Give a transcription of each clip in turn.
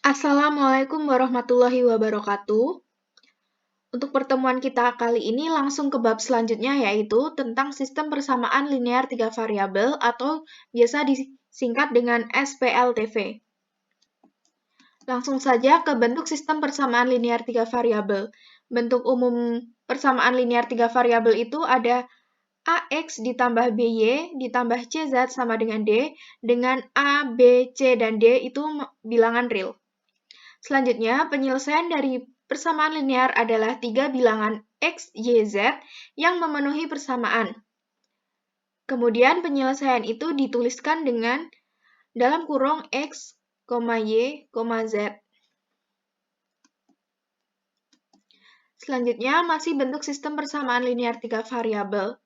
Assalamualaikum warahmatullahi wabarakatuh. Untuk pertemuan kita kali ini langsung ke bab selanjutnya, yaitu tentang sistem persamaan linear 3 variabel atau biasa disingkat dengan SPLTV. Langsung saja ke bentuk sistem persamaan linear 3 variabel. Bentuk umum persamaan linear 3 variabel itu ada AX ditambah BY ditambah CZ sama dengan D, dengan A, B, C, dan D itu bilangan real. Selanjutnya, penyelesaian dari persamaan linear adalah 3 bilangan X, Y, Z yang memenuhi persamaan. Kemudian penyelesaian itu dituliskan dengan dalam kurung X, Y, Z. Selanjutnya, masih bentuk sistem persamaan linear 3 variabel.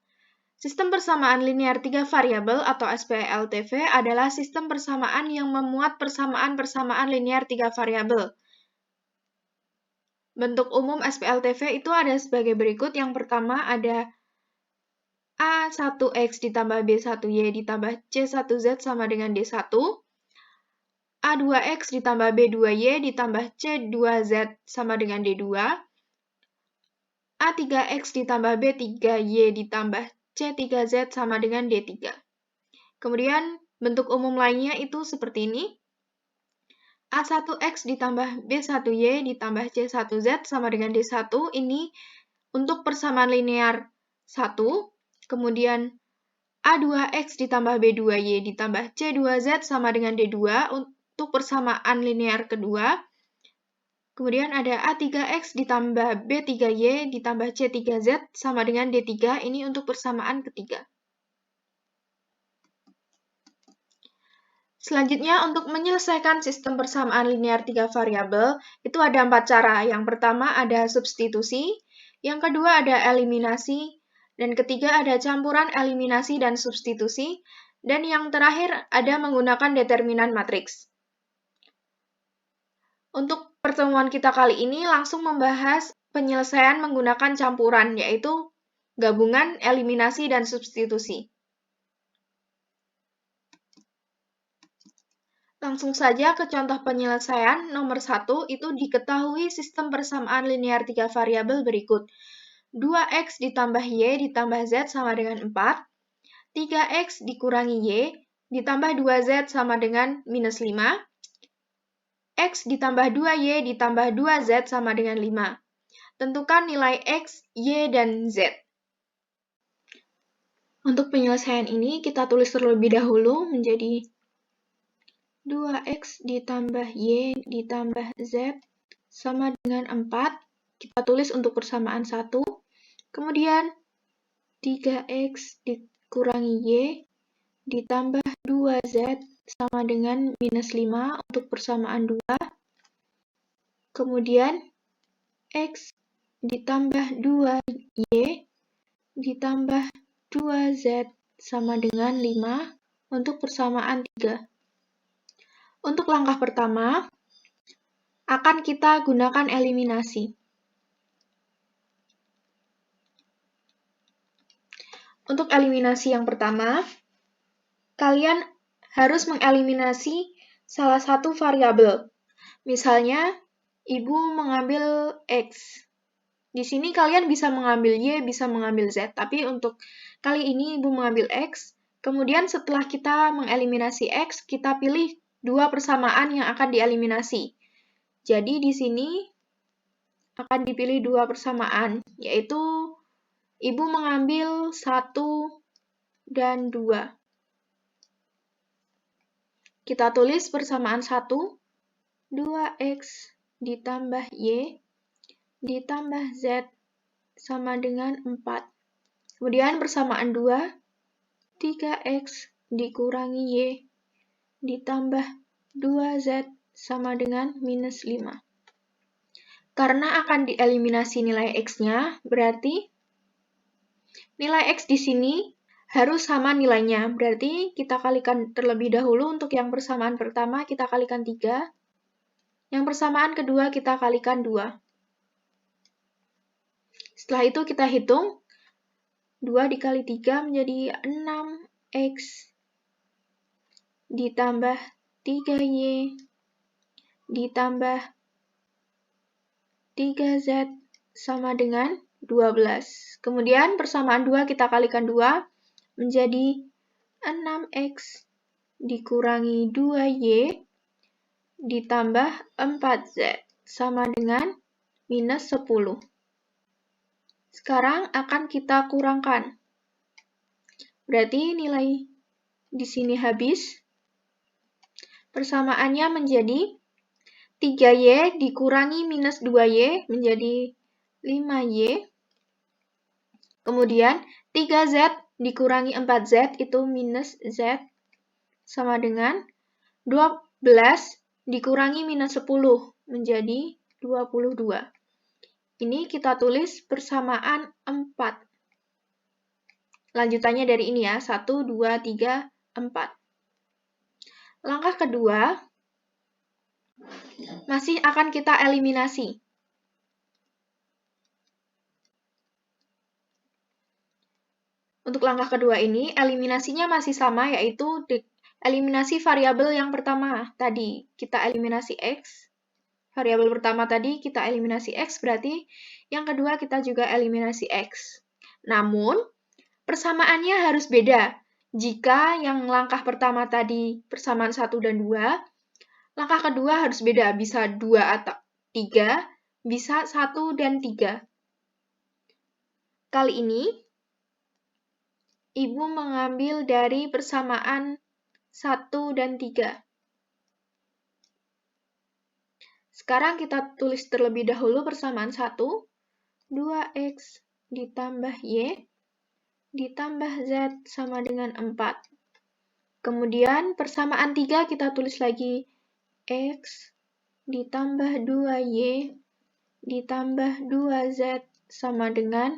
Sistem persamaan linear 3 variabel atau SPLTV adalah sistem persamaan yang memuat persamaan-persamaan linear 3 variabel. Bentuk umum SPLTV itu ada sebagai berikut. Yang pertama ada A1X ditambah B1Y ditambah C1Z sama dengan D1. A2X ditambah B2Y ditambah C2Z sama dengan D2. A3X ditambah B3Y ditambah C3Z sama dengan D3. Kemudian bentuk umum lainnya itu seperti ini. A1X ditambah B1Y ditambah C1Z sama dengan D1. Ini untuk persamaan linear 1. Kemudian A2X ditambah B2Y ditambah C2Z sama dengan D2 untuk persamaan linear kedua. Kemudian ada A3X ditambah B3Y ditambah C3Z sama dengan D3. Ini untuk persamaan ketiga. Selanjutnya, untuk menyelesaikan sistem persamaan linear 3 variabel, itu ada 4 cara. Yang pertama ada substitusi, yang kedua ada eliminasi, dan ketiga ada campuran eliminasi dan substitusi, dan yang terakhir ada menggunakan determinan matriks. Untuk pertemuan kita kali ini langsung membahas penyelesaian menggunakan campuran, yaitu gabungan, eliminasi, dan substitusi. Langsung saja ke contoh penyelesaian. Nomor 1 itu diketahui sistem persamaan linear 3 variabel berikut. 2X ditambah Y ditambah Z sama dengan 4. 3X dikurangi Y ditambah 2Z sama dengan minus 5. X ditambah 2Y ditambah 2Z sama dengan 5. Tentukan nilai X, Y, dan Z. Untuk penyelesaian ini kita tulis terlebih dahulu menjadi 2X ditambah Y ditambah Z sama dengan 4. Kita tulis untuk persamaan 1. Kemudian 3X dikurangi Y ditambah 2Z sama dengan minus 5 untuk persamaan 2. Kemudian X ditambah 2Y ditambah 2Z sama dengan 5 untuk persamaan 3. Untuk langkah pertama, akan kita gunakan eliminasi. Untuk eliminasi yang pertama, kalian harus mengeliminasi salah satu variabel. Misalnya, Ibu mengambil X. Di sini kalian bisa mengambil Y, bisa mengambil Z. Tapi untuk kali ini Ibu mengambil X. Kemudian setelah kita mengeliminasi X, kita pilih 2 persamaan yang akan dieliminasi. Jadi di sini akan dipilih 2 persamaan, yaitu Ibu mengambil 1 dan 2. Kita tulis persamaan 1, 2X ditambah Y ditambah Z sama dengan 4. Kemudian persamaan 2, 3X dikurangi Y ditambah 2Z sama dengan minus 5. Karena akan dieliminasi nilai X-nya, berarti nilai X di sini harus sama nilainya. Berarti kita kalikan terlebih dahulu. Untuk yang persamaan pertama kita kalikan 3. Yang persamaan kedua kita kalikan 2. Setelah itu kita hitung. 2 dikali 3 menjadi 6X ditambah 3Y ditambah 3Z sama dengan 12. Kemudian persamaan 2 kita kalikan 2 menjadi 6X dikurangi 2Y ditambah 4Z sama dengan minus 10. Sekarang akan kita kurangkan. Berarti nilai di sini habis. Persamaannya menjadi 3Y dikurangi minus 2Y menjadi 5Y. Kemudian 3Z dikurangi 4Z itu minus Z sama dengan 12 dikurangi minus 10 menjadi 22. Ini kita tulis persamaan 4. Lanjutannya dari ini ya, 1, 2, 3, 4. Langkah kedua, masih akan kita eliminasi. Untuk langkah kedua ini, eliminasinya masih sama, yaitu eliminasi variabel yang pertama. Tadi kita eliminasi X. Variabel pertama tadi kita eliminasi X, berarti yang kedua kita juga eliminasi X. Namun, persamaannya harus beda. Jika yang langkah pertama tadi persamaan 1 dan 2, langkah kedua harus beda. Bisa 2 atau 3, bisa 1 dan 3. Kali ini, Ibu mengambil dari persamaan 1 dan 3. Sekarang kita tulis terlebih dahulu persamaan 1, 2X ditambah Y ditambah Z sama dengan 4. Kemudian persamaan 3 kita tulis lagi X ditambah 2Y ditambah 2Z sama dengan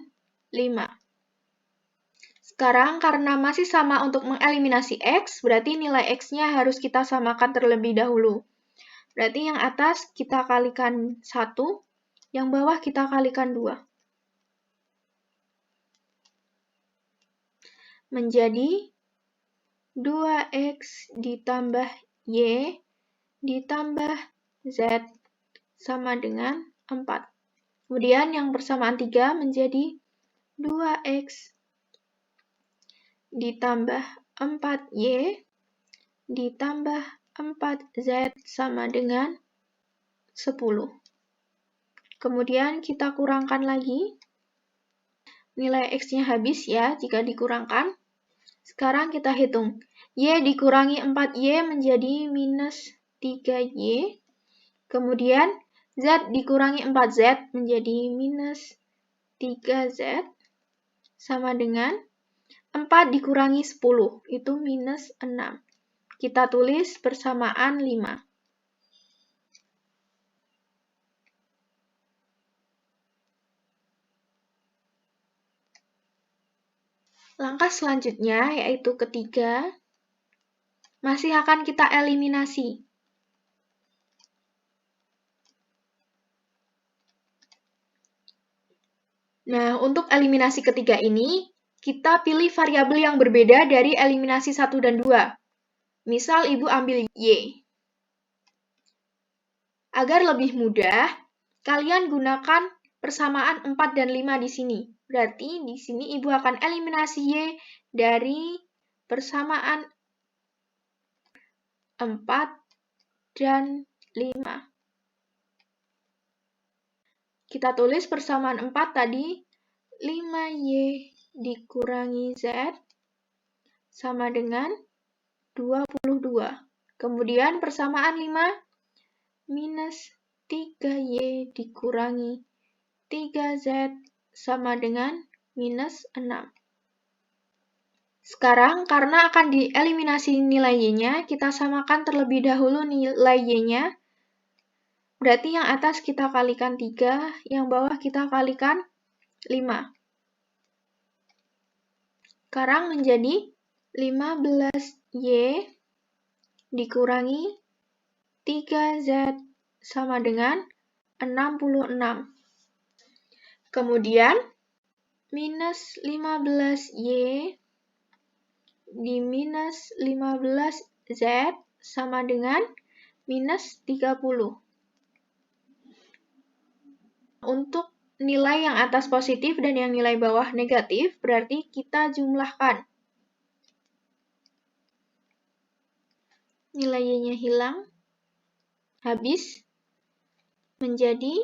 5. Sekarang karena masih sama untuk mengeliminasi X, berarti nilai X-nya harus kita samakan terlebih dahulu. Berarti yang atas kita kalikan 1, yang bawah kita kalikan 2. Menjadi 2X ditambah Y ditambah Z sama dengan 4. Kemudian yang persamaan 3 menjadi 2X ditambah 4Y ditambah 4Z sama dengan 10. Kemudian kita kurangkan lagi. Nilai X-nya habis ya jika dikurangkan. Sekarang kita hitung. Y dikurangi 4Y menjadi minus 3Y. Kemudian Z dikurangi 4Z menjadi minus 3Z sama dengan 4 dikurangi 10, itu minus 6. Kita tulis persamaan 5. Langkah selanjutnya, yaitu ketiga, masih akan kita eliminasi. Nah, untuk eliminasi ketiga ini, kita pilih variabel yang berbeda dari eliminasi 1 dan 2. Misal, Ibu ambil Y. Agar lebih mudah, kalian gunakan persamaan 4 dan 5 di sini. Berarti di sini Ibu akan eliminasi Y dari persamaan 4 dan 5. Kita tulis persamaan 4 tadi, 5Y dikurangi Z sama dengan 22. Kemudian persamaan 5, minus 3Y dikurangi 3Z sama dengan minus 6. Sekarang, karena akan dieliminasi nilai Y-nya, kita samakan terlebih dahulu nilai Y-nya. Berarti yang atas kita kalikan 3, yang bawah kita kalikan 5. Sekarang menjadi 15Y dikurangi 3Z sama dengan 66. Kemudian, minus 15Y di minus 15Z sama dengan minus 30. Untuk nilai yang atas positif dan yang nilai bawah negatif, berarti kita jumlahkan. Nilai Y-nya hilang, habis, menjadi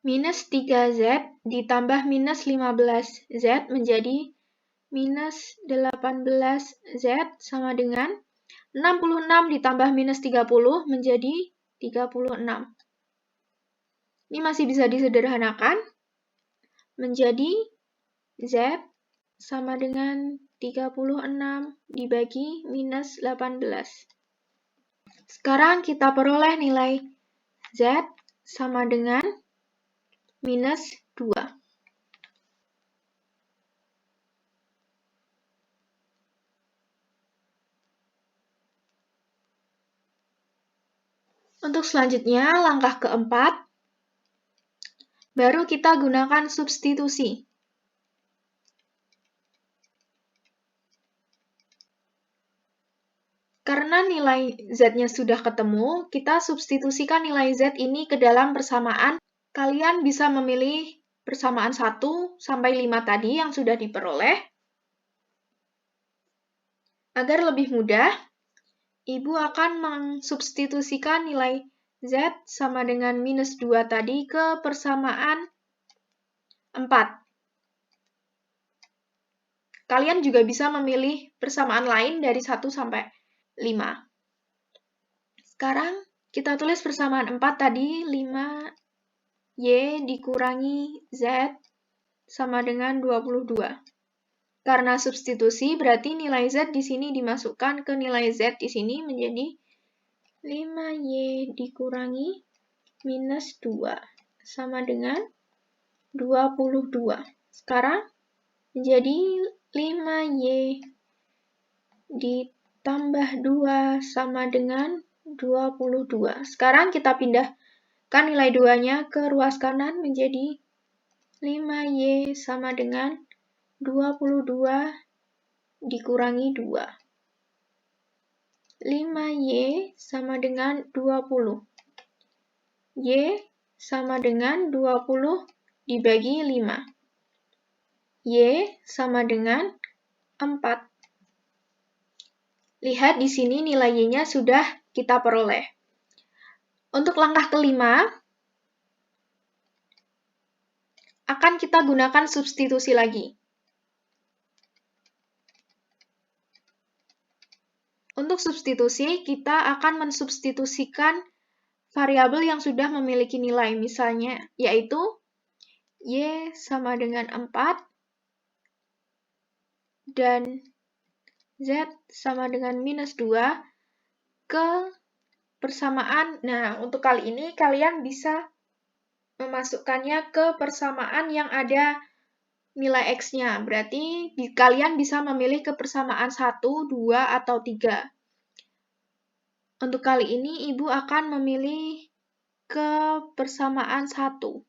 minus 3Z ditambah minus 15Z menjadi minus 18Z sama dengan 66 ditambah minus 30 menjadi 36. Ini masih bisa disederhanakan menjadi Z sama dengan 36 dibagi minus 18. Sekarang kita peroleh nilai Z sama dengan minus 2. Untuk selanjutnya, langkah keempat, baru kita gunakan substitusi. Karena nilai Z-nya sudah ketemu, kita substitusikan nilai Z ini ke dalam persamaan. Kalian bisa memilih persamaan 1 sampai 5 tadi yang sudah diperoleh. Agar lebih mudah, Ibu akan mensubstitusikan nilai Z sama dengan minus 2 tadi ke persamaan 4. Kalian juga bisa memilih persamaan lain dari 1 sampai 5. Sekarang kita tulis persamaan 4 tadi, 5Y dikurangi Z sama dengan 22. Karena substitusi, berarti nilai Z di sini dimasukkan ke nilai Z di sini menjadi 5Y dikurangi minus 2 sama dengan 22. Sekarang menjadi 5Y ditambah 2 sama dengan 22. Sekarang kita pindahkan nilai 2-nya ke ruas kanan menjadi 5Y sama dengan 22 dikurangi 2. 5Y sama dengan 20. Y sama dengan 20 dibagi 5. Y sama dengan 4. Lihat di sini nilai Y-nya sudah kita peroleh. Untuk langkah kelima, akan kita gunakan substitusi lagi. Untuk substitusi, kita akan mensubstitusikan variabel yang sudah memiliki nilai, misalnya, yaitu Y sama dengan 4, dan Z sama dengan minus 2 ke persamaan. Nah, untuk kali ini kalian bisa memasukkannya ke persamaan yang ada nilai X-nya. Berarti kalian bisa memilih ke persamaan 1, 2, atau 3. Untuk kali ini, Ibu akan memilih ke persamaan 1.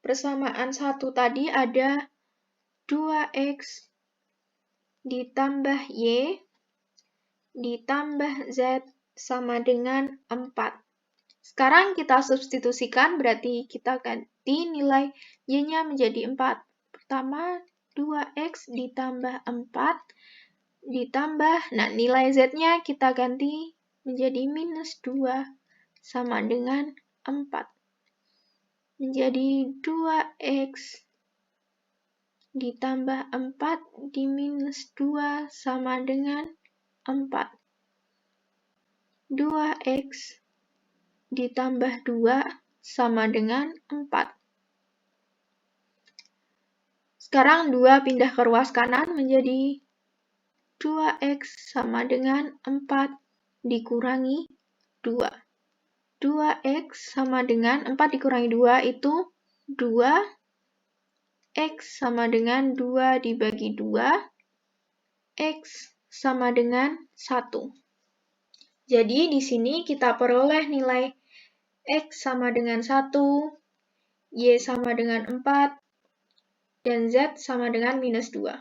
Persamaan 1 tadi ada 2X ditambah Y ditambah Z sama dengan 4. Sekarang kita substitusikan, berarti kita ganti nilai Y-nya menjadi 4. Pertama, 2X ditambah 4 ditambah, nah nilai Z-nya kita ganti menjadi minus 2 sama dengan 4. Menjadi 2X ditambah 4 di minus 2 sama dengan 4. 2X ditambah 2 sama dengan 4. Sekarang 2 pindah ke ruas kanan menjadi 2X sama dengan 4 dikurangi 2. 2X sama dengan 4 dikurangi 2 itu 2. X sama dengan 2 dibagi 2. X sama dengan 1. Jadi di sini kita peroleh nilai X sama dengan 1, Y sama dengan 4, dan Z sama dengan minus 2.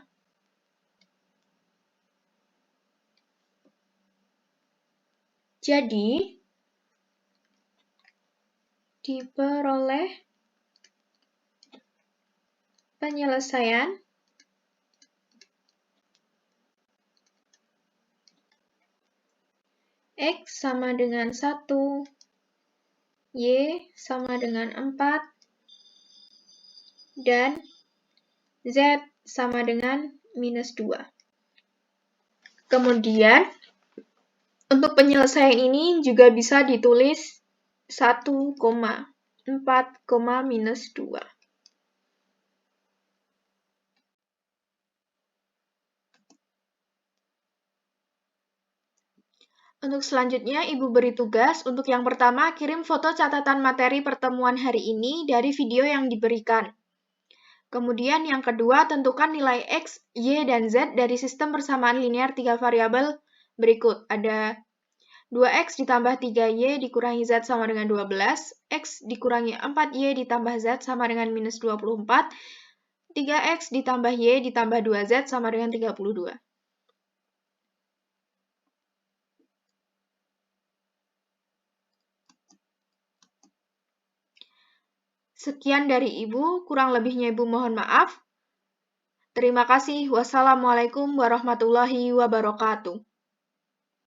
Jadi, diperoleh penyelesaian X sama dengan 1, Y sama dengan 4, dan Z sama dengan minus 2. Kemudian, untuk penyelesaian ini juga bisa ditulis 1,4, minus 2. Untuk selanjutnya, Ibu beri tugas untuk yang pertama, kirim foto catatan materi pertemuan hari ini dari video yang diberikan. Kemudian yang kedua, tentukan nilai X, Y, dan Z dari sistem persamaan linear 3 variabel berikut. Ada 2X ditambah 3Y dikurangi Z sama dengan 12, X dikurangi 4Y ditambah Z sama dengan minus 24, 3X ditambah Y ditambah 2Z sama dengan 32. Sekian dari Ibu, kurang lebihnya Ibu mohon maaf. Terima kasih. Wassalamualaikum warahmatullahi wabarakatuh.